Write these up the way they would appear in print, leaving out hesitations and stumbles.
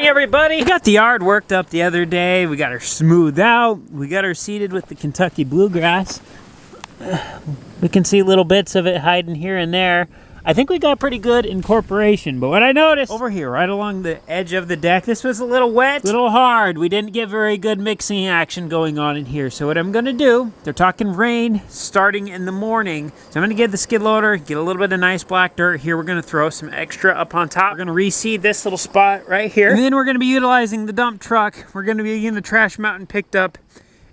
morning, everybody. We got the yard worked up the other day. We got her smoothed out. We got her seeded with the Kentucky bluegrass. We can see little bits of it hiding here and there. I think we got pretty good incorporation, but what I noticed over here, right along the edge of the deck, this was a little wet, a little hard. We didn't get very good mixing action going on in here. So what I'm gonna do, they're talking rain starting in the morning. So I'm gonna get the skid loader, get a little bit of nice black dirt here. We're gonna throw some extra up on top. We're gonna reseed this little spot right here. And then we're gonna be utilizing the dump truck. We're gonna be getting the trash mountain picked up.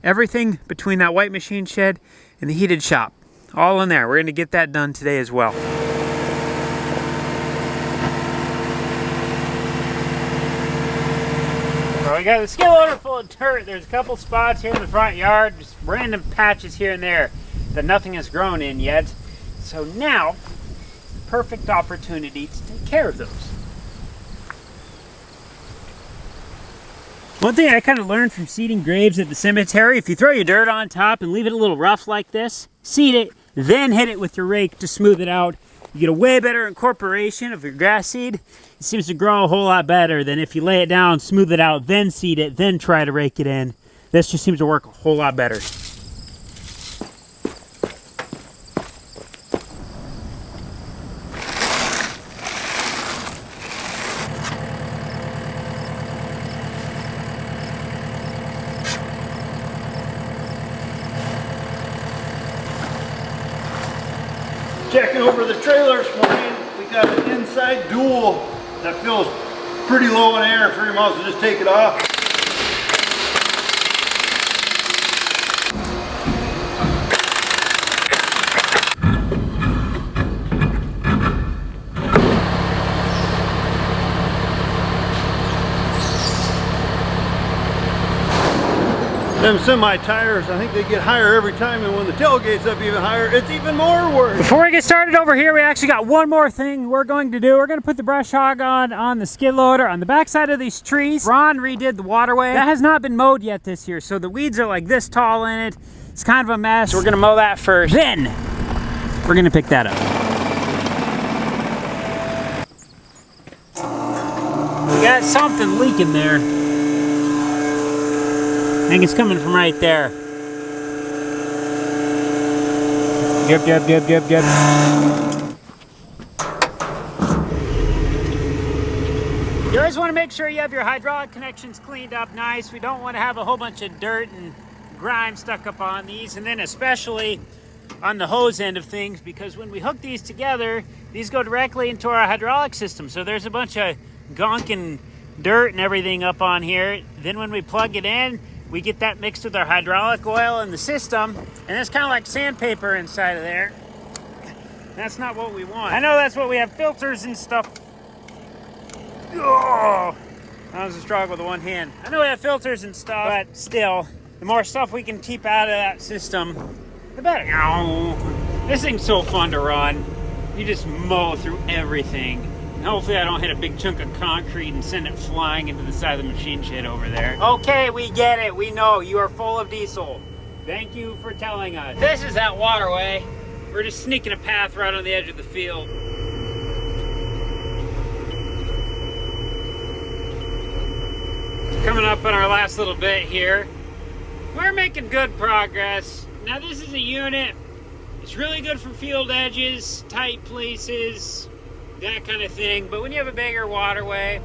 Everything between that white machine shed and the heated shop. All in there. We're gonna get that done today as well. We got the skid loader full of dirt. There's a couple spots here in the front yard, just random patches here and there that nothing has grown in yet. So now, perfect opportunity to take care of those. One thing I kind of learned from seeding graves at the cemetery, if you throw your dirt on top and leave it a little rough like this, seed it, then hit it with your rake to smooth it out. You get a way better incorporation of your grass seed. It seems to grow a whole lot better than if you lay it down, smooth it out, then seed it, then try to rake it in. This just seems to work a whole lot better. Checking over the trailer this morning, we got an inside dual that feels pretty low in air. Figure might as well just take it off. Them semi tires, I think they get higher every time, and when the tailgate's up even higher, it's even more work. Before we get started over here, we actually got one more thing we're going to do. We're going to put the brush hog on the skid loader on the backside of these trees. Ron redid the waterway. That has not been mowed yet this year, so the weeds are like this tall in it. It's kind of a mess. We're going to mow that first. Then we're going to pick that up. We got something leaking there. I think it's coming from right there. Yep. You always want to make sure you have your hydraulic connections cleaned up nice. We don't want to have a whole bunch of dirt and grime stuck up on these, and then especially on the hose end of things, because when we hook these together, these go directly into our hydraulic system. So there's a bunch of gunk and dirt and everything up on here. Then when we plug it in, we get that mixed with our hydraulic oil in the system, and it's kind of like sandpaper inside of there. That's not what we want. I know that's what we have filters and stuff. Oh, that was a struggle with the one hand. I know we have filters and stuff, but still, the more stuff we can keep out of that system, the better. Oh, this thing's so fun to run. You just mow through everything. Hopefully I don't hit a big chunk of concrete and send it flying into the side of the machine shed over there. Okay, we get it. We know you are full of diesel. Thank you for telling us. This is that waterway. We're just sneaking a path right on the edge of the field. Coming up on our last little bit here. We're making good progress. Now this is a unit. It's really good for field edges, tight places, that kind of thing. But when you have a bigger waterway,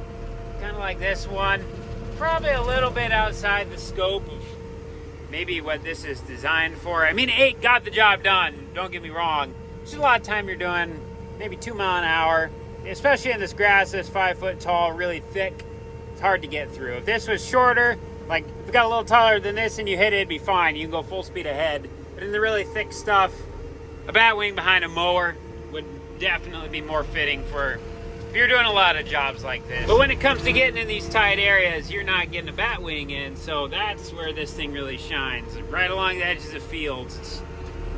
kind of like this one, probably a little bit outside the scope of maybe what this is designed for. I mean, it got the job done, don't get me wrong. It's just a lot of time you're doing, maybe 2 miles an hour, especially in this grass that's 5 foot tall, really thick. It's hard to get through. If this was shorter, like if it got a little taller than this and you hit it, it'd be fine. You can go full speed ahead. But in the really thick stuff, a bat wing behind a mower would definitely be more fitting for if you're doing a lot of jobs like this. But when it comes to getting in these tight areas, you're not getting a bat wing in, so that's where this thing really shines. Right along the edges of fields. It's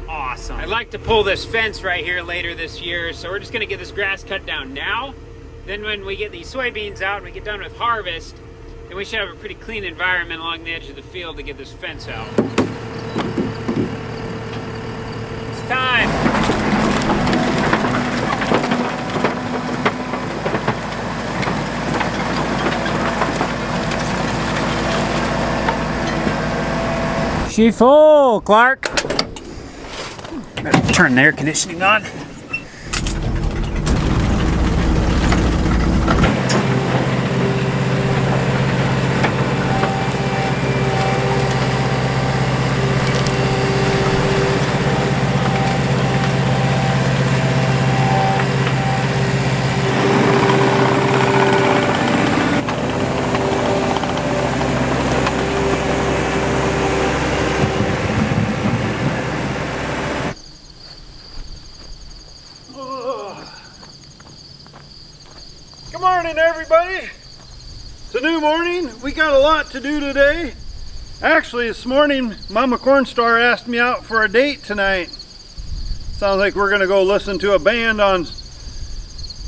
awesome. I'd like to pull this fence right here later this year, so we're just gonna get this grass cut down now. Then when we get these soybeans out and we get done with harvest, then we should have a pretty clean environment along the edge of the field to get this fence out. It's time. She full, Clark. Better turn the air conditioning on. Good morning, everybody. It's a new morning. We got a lot to do today. Actually, this morning, Mama Cornstar asked me out for a date tonight. Sounds like we're gonna go listen to a band on,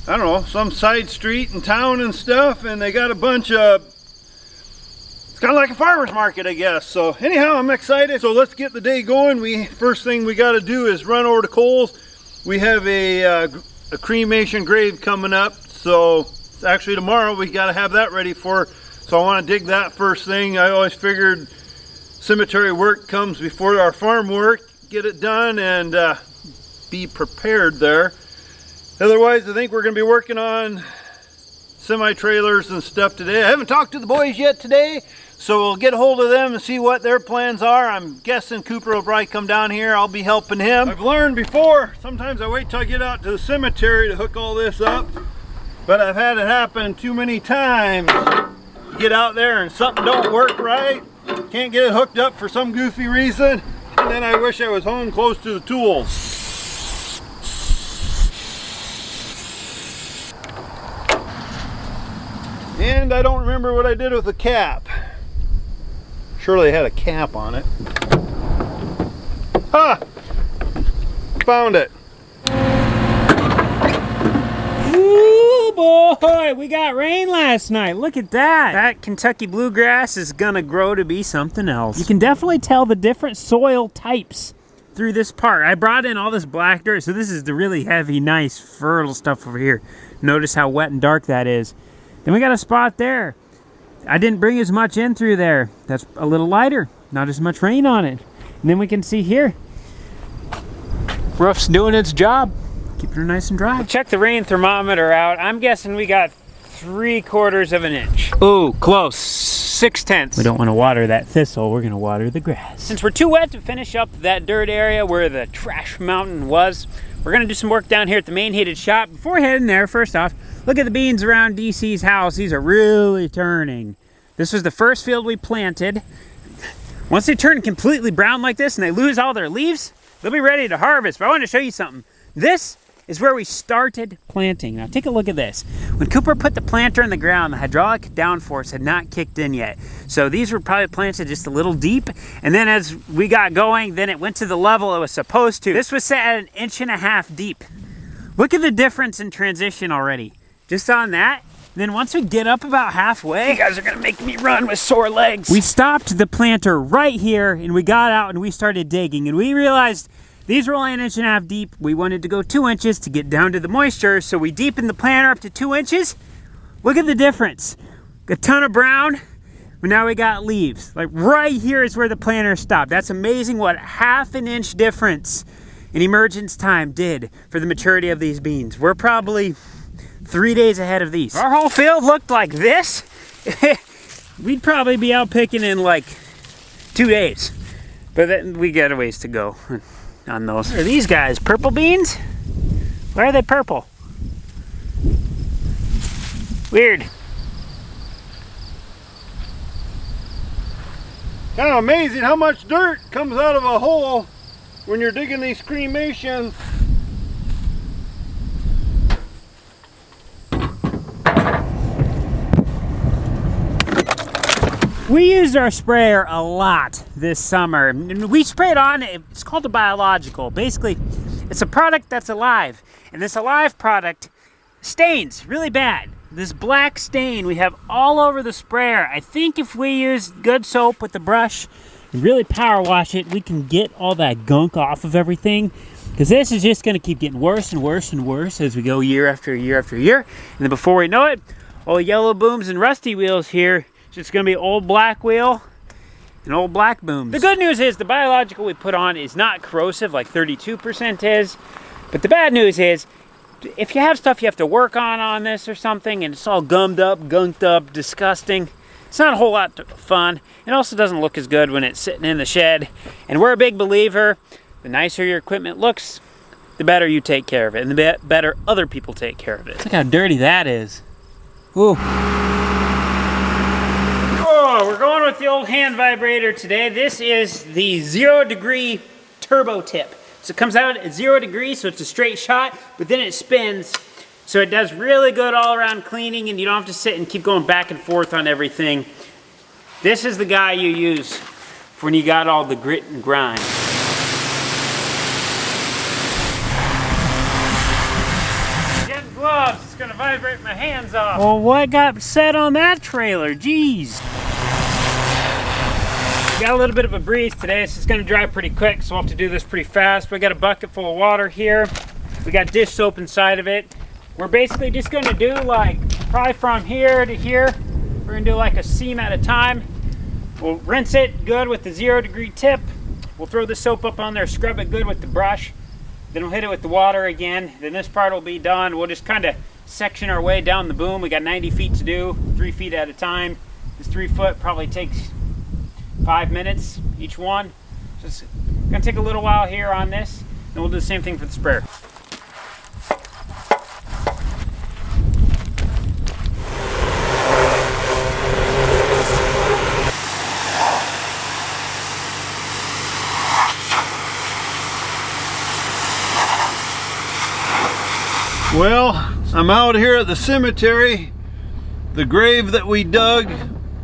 I don't know, some side street in town and stuff, and they got a bunch of, it's kind of like a farmer's market, I guess. So anyhow, I'm excited. So let's get the day going. First thing we got to do is run over to Cole's. We have a cremation grave coming up, so it's actually tomorrow. We got to have that ready for. So I want to dig that first thing. I always figured cemetery work comes before our farm work. Get it done and be prepared there. Otherwise, I think we're going to be working on semi-trailers and stuff today. I haven't talked to the boys yet today, so we'll get a hold of them and see what their plans are. I'm guessing Cooper will probably come down here. I'll be helping him. I've learned before, sometimes I wait till I get out to the cemetery to hook all this up, but I've had it happen too many times. Get out there and something don't work right, can't get it hooked up for some goofy reason, and then I wish I was home close to the tools. And I don't remember what I did with the cap. Surely it had a cap on it. Ah! Found it. Ooh, boy, we got rain last night. Look at that. That Kentucky bluegrass is gonna grow to be something else. You can definitely tell the different soil types through this part. I brought in all this black dirt, so this is the really heavy, nice, fertile stuff over here. Notice how wet and dark that is. Then we got a spot there. I didn't bring as much in through there. That's a little lighter, not as much rain on it. And then we can see here, roof's doing its job, keeping her nice and dry. Check the rain thermometer out. I'm guessing we got 3/4 of an inch. Ooh, close, 6/10. We don't want to water that thistle, we're gonna water the grass. Since we're too wet to finish up that dirt area where the trash mountain was, we're gonna do some work down here at the main heated shop. Before heading there, first off, look at the beans around DC's house. These are really turning. This was the first field we planted. Once they turn completely brown like this and they lose all their leaves, they'll be ready to harvest. But I want to show you something. This is where we started planting. Now take a look at this. When Cooper put the planter in the ground, the hydraulic downforce had not kicked in yet. So these were probably planted just a little deep. And then as we got going, then it went to the level it was supposed to. This was set at 1.5 inches deep. Look at the difference in transition already. Just on that. Then once we get up about halfway, you guys are gonna make me run with sore legs. We stopped the planter right here and we got out and we started digging and we realized these were only 1.5 inches deep. We wanted to go 2 inches to get down to the moisture, so we deepened the planter up to 2 inches. Look at the difference. A ton of brown, but now we got leaves. Like right here is where the planter stopped. That's amazing what 1/2 inch difference in emergence time did for the maturity of these beans. We're probably 3 days ahead of these. If our whole field looked like this, we'd probably be out picking in like 2 days. But then we got a ways to go on those. What are these guys, purple beans? Why are they purple? Weird. Kind of amazing how much dirt comes out of a hole when you're digging these cremations. We used our sprayer a lot this summer. We sprayed on, it's called a biological. Basically, it's a product that's alive. And this alive product stains really bad. This black stain we have all over the sprayer. I think if we use good soap with the brush and really power wash it, we can get all that gunk off of everything. Because this is just gonna keep getting worse and worse and worse as we go year after year after year. And then before we know it, all yellow booms and rusty wheels here, it's gonna be old black wheel and old black booms. The good news is the biological we put on is not corrosive like 32% is, but the bad news is if you have stuff you have to work on this or something and it's all gummed up, gunked up, disgusting, it's not a whole lot of fun. It also doesn't look as good when it's sitting in the shed. And we're a big believer, the nicer your equipment looks, the better you take care of it, and the better other people take care of it. Look how dirty that is. Ooh. Oh, we're going with the old hand vibrator today. This is the 0 degree turbo tip. So it comes out at 0 degrees, so it's a straight shot, but then it spins. So it does really good all around cleaning, and you don't have to sit and keep going back and forth on everything. This is the guy you use when you got all the grit and grime. Getting gloves, it's gonna vibrate my hands off. Well, what got set on that trailer? Jeez. We got a little bit of a breeze today, so it's gonna dry pretty quick, so we'll have to do this pretty fast. We got a bucket full of water here. We got dish soap inside of it. We're basically just gonna do like, probably from here to here. We're gonna do like a seam at a time. We'll rinse it good with the 0 degree tip. We'll throw the soap up on there, scrub it good with the brush. Then we'll hit it with the water again. Then this part will be done. We'll just kind of section our way down the boom. We got 90 feet to do, 3 feet at a time. This 3 foot probably takes 5 minutes each one. Just gonna take a little while here on this, and we'll do the same thing for the sprayer. Well, I'm out here at the cemetery. The grave that we dug,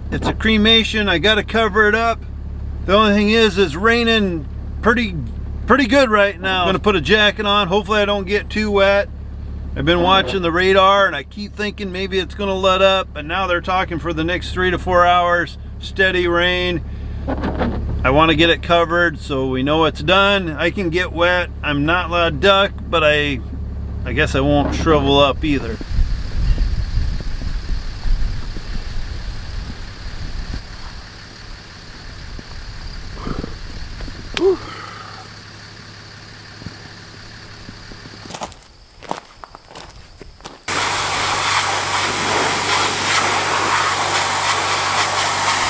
it's a cremation. I gotta cover it up. The only thing is it's raining pretty good right now. I'm gonna put a jacket on. Hopefully I don't get too wet. I've been watching the radar and I keep thinking maybe it's gonna let up, and now they're talking for the next 3 to 4 hours, steady rain. I want to get it covered so we know it's done. I can get wet. I'm not allowed to duck, but I guess I won't shrivel up either. Whew.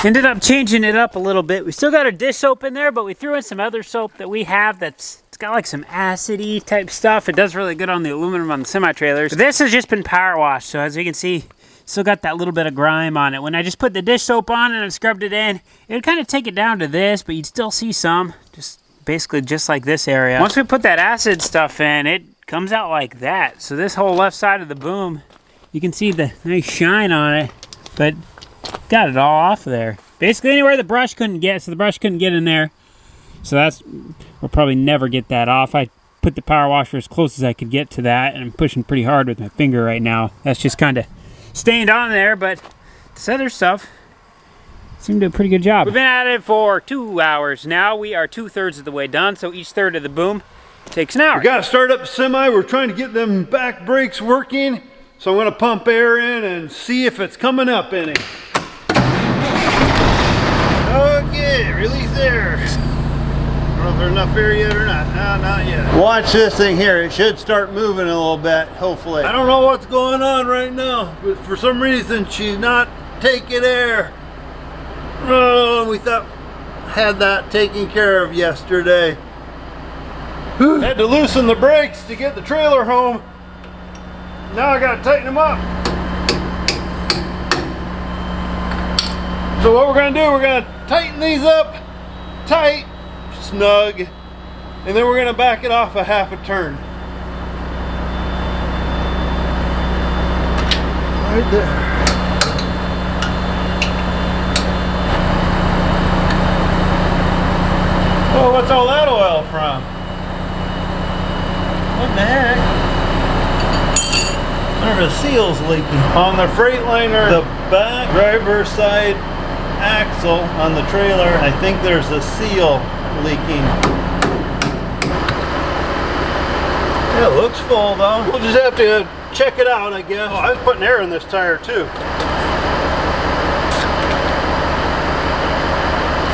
Ended up changing it up a little bit. We still got our dish soap in there, but we threw in some other soap that we have it's got like some acidy type stuff. It does really good on the aluminum on the semi-trailers. This has just been power washed, so as you can see, still got that little bit of grime on it. When I just put the dish soap on and I scrubbed it in, it would kind of take it down to this, but you'd still see some, just basically just like this area. Once we put that acid stuff in, it comes out like that. So this whole left side of the boom, you can see the nice shine on it, but got it all off there. Basically anywhere the brush couldn't get, so the brush couldn't get in there. So we'll probably never get that off. I put the power washer as close as I could get to that, and I'm pushing pretty hard with my finger right now. That's just kind of stained on there, but this other stuff seemed to do a pretty good job. We've been at it for 2 hours now. We are 2/3 of the way done, so each third of the boom takes an hour. We gotta start up the semi. We're trying to get them back brakes working, so I'm gonna pump air in and see if it's coming up any. Okay, release air. I don't know if there's enough air yet or not. No, not yet. Watch this thing here. It should start moving a little bit, hopefully. I don't know what's going on right now, but for some reason she's not taking air. Oh, we thought had that taken care of yesterday. Had to loosen the brakes to get the trailer home. Now I gotta tighten them up. So what we're gonna do, we're gonna tighten these up tight, snug, and then we're gonna back it off a half a turn. Right there. Oh, what's all that oil from? What the heck? I wonder if the seal's leaking. On the Freightliner, the back driver's side axle on the trailer, I think there's a seal leaking. Yeah, it looks full though. We'll just have to check it out, I guess. Oh, I was putting air in this tire too.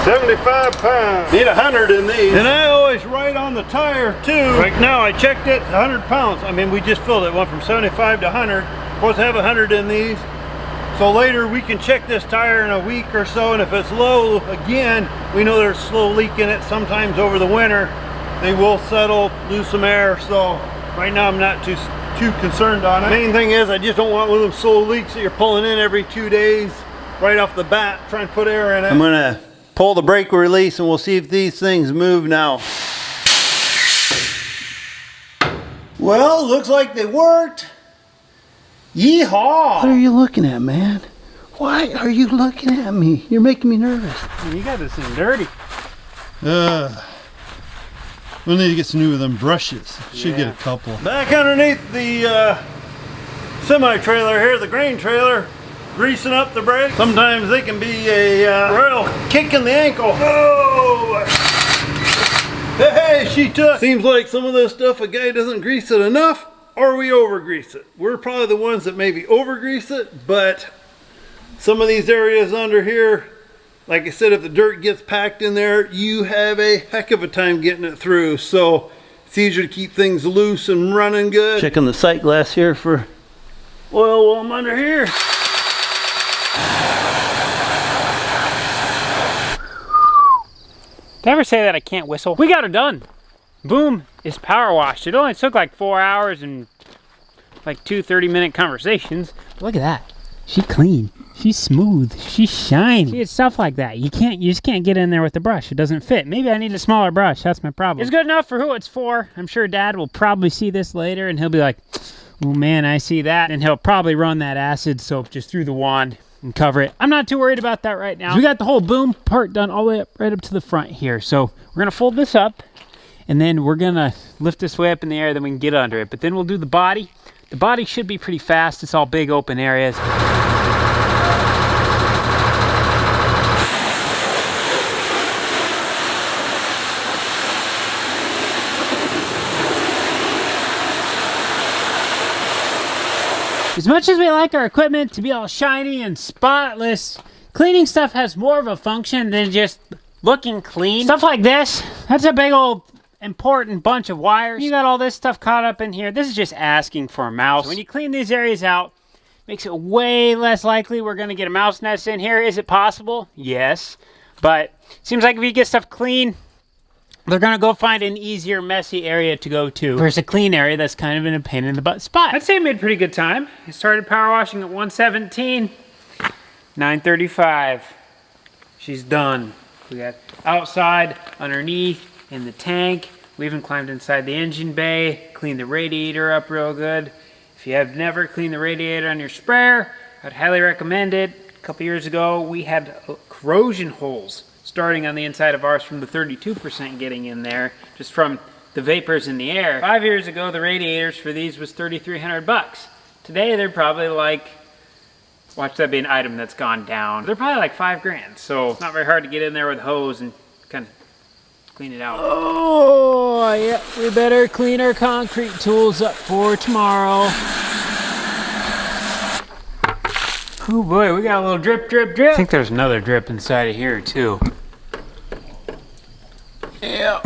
75 pounds. Need 100 in these. And I always write on the tire too. Right now I checked it, 100 pounds. I mean, we just filled it. Went from 75 to 100. Supposed to have 100 in these. So later we can check this tire in a week or so, and if it's low again, we know there's a slow leak in it. Sometimes over the winter they will settle, lose some air. So right now I'm not too concerned on it. Main thing is I just don't want one of them slow leaks that you're pulling in every 2 days right off the bat, trying to put air in it. I'm gonna pull the brake release and we'll see if these things move now. Well, looks like they worked. Yeehaw! What are you looking at, man? Why are you looking at me? You're making me nervous. You got this thing dirty. We'll need to get some new of them brushes. Should get a couple. Back underneath the semi-trailer here, the grain trailer, greasing up the brakes. Sometimes they can be a royal kick in the ankle. Oh! Hey, she took. Seems like some of this stuff a guy doesn't grease it enough, or we over grease it. We're probably the ones that maybe over grease it, but some of these areas under here, like I said, if the dirt gets packed in there, you have a heck of a time getting it through. So it's easier to keep things loose and running good. Checking the sight glass here for oil while I'm under here. Did I ever say that I can't whistle? We got her done. Boom is power washed. It only took like 4 hours and like 2 30-minute conversations. Look at that. She's clean. She's smooth. She's shiny. See, it's stuff like that. You just can't get in there with the brush. It doesn't fit. Maybe I need a smaller brush. That's my problem. It's good enough for who it's for. I'm sure Dad will probably see this later and he'll be like, oh man, I see that. And he'll probably run that acid soap just through the wand and cover it. I'm not too worried about that right now. We got the whole boom part done all the way up, right up to the front here. So we're gonna fold this up and then we're gonna lift this way up in the air, then we can get under it. But then we'll do the body. The body should be pretty fast. It's all big open areas. As much as we like our equipment to be all shiny and spotless, cleaning stuff has more of a function than just looking clean. Stuff like this, that's a big old important bunch of wires. You got all this stuff caught up in here. This is just asking for a mouse. So when you clean these areas out, makes it way less likely we're gonna get a mouse nest in here. Is it possible? Yes. But it seems like if you get stuff clean, they're gonna go find an easier, messy area to go to versus a clean area that's kind of in a pain in the butt spot. I'd say I made pretty good time. I started power washing at 1:17, 9:35. She's done. We got outside, underneath, in the tank. We even climbed inside the engine bay, cleaned the radiator up real good. If you have never cleaned the radiator on your sprayer, I'd highly recommend it. A couple years ago, we had corrosion holes starting on the inside of ours from the 32% getting in there, just from the vapors in the air. 5 years ago, the radiators for these was $3,300. Today, they're probably like, watch that be an item that's gone down. They're probably like $5 grand, so it's not very hard to get in there with a hose and kind of clean it out. Oh, yeah, we better clean our concrete tools up for tomorrow. Oh boy, we got a little drip, drip, drip. I think there's another drip inside of here too. Yeah.